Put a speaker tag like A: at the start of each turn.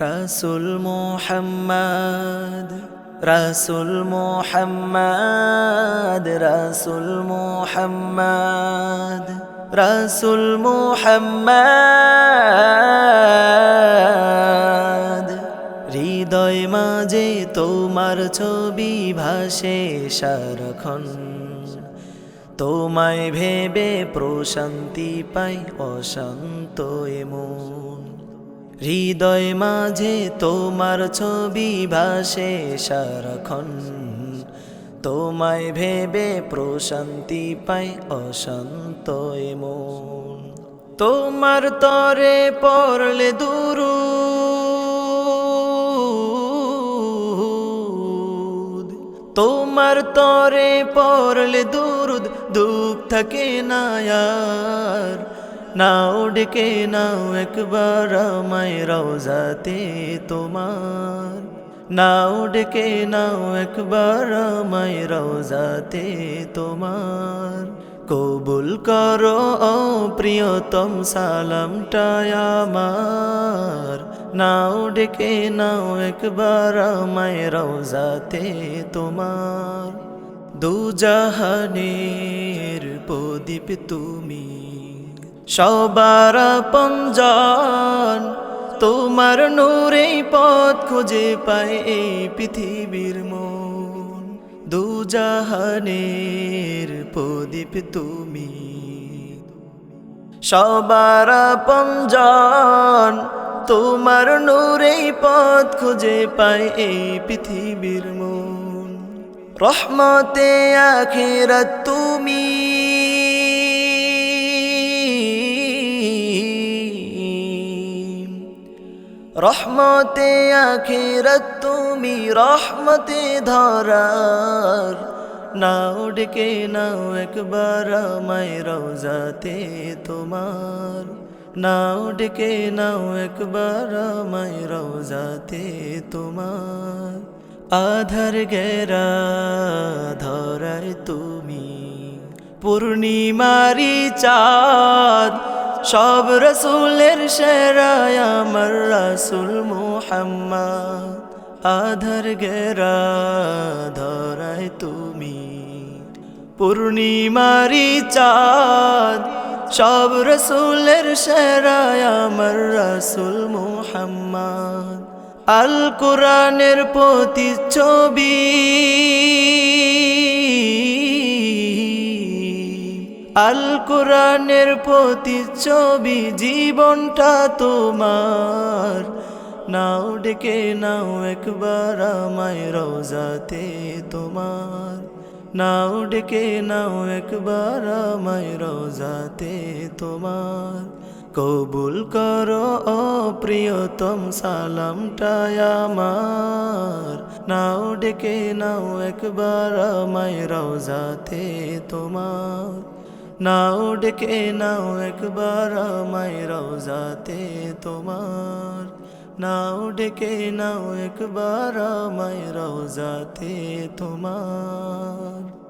A: রাসূল মুহাম্মদ রাসূল মুহাম্মদ রাসূল মুহাম্মদ রাসূল মুহাম্মদ হৃদয় মাঝে তোমার ছবি ভাসে সারাক্ষণ তোমায় ভেবে প্রশান্তি পাই অশান্ত মন হৃদয় মাঝে তোমার ছবি ভাসে সারাক্ষণ তোমায় ভেবে প্রশান্তি পাই অশান্ত মন তোমার তরে পড়লে দুরূদ তোমার তরে পড়লে দুরূদ দুঃখ থাকে না আর নাও ডেকে নাও একবার আমায় রওজাতে তোমার নাও ডেকে নাও একবার আমায় রওজাতে তোমার কবুল করো ও প্রিয়তম সালামটা আমার নাও ডেকে নাও একবার আমায় রওজাতে তোমার দুজাহানের প্রদীপ তুমি সবার আপনজন তোমার নূরেই পথ খুঁজে পায় এই পৃথিবীর মন দুজাহানের প্রদীপ তুমি সবার আপনজন তোমার নূরেই পথ খুঁজে পায় এই পৃথিবীর মন রহমতে আখিরাত তুমি রহমতে আখিরাত তুমি রহমতে ধরার নাও ডেকে নাও একবার আমায় রওজাতে তোমার নাও ডেকে নাও একবার আমায় রওজাতে তোমার আধার গেরা ধরায় তুমি পূর্ণিমারি চাঁদ সব রসুলের সেরা আমার রাসূল মুহাম্মদ আধার গেরা ধরায় তুমি পূর্ণিমারি চাঁদ সব রসুলের সেরা আমার রাসূল মুহাম্মদ আল কোরআনের প্রতিচ্ছবি আল কোরআনের প্রতিচ্ছবি জীবনটা তোমার নাও ডেকে নাও একবার আমায় রওজাতে তোমার নাও ডেকে নাও একবার আমায় রওজাতে তোমার কবুল করো ও প্রিয়তম সালামটা আমার নাও ডেকে নাও একবার আমায় রওজাতে তোমার নাও ডেকে নাও একবার আমায় রওজাতে তোমার নাও ডেকে নাও একবার আমায় রওজাতে তোমার।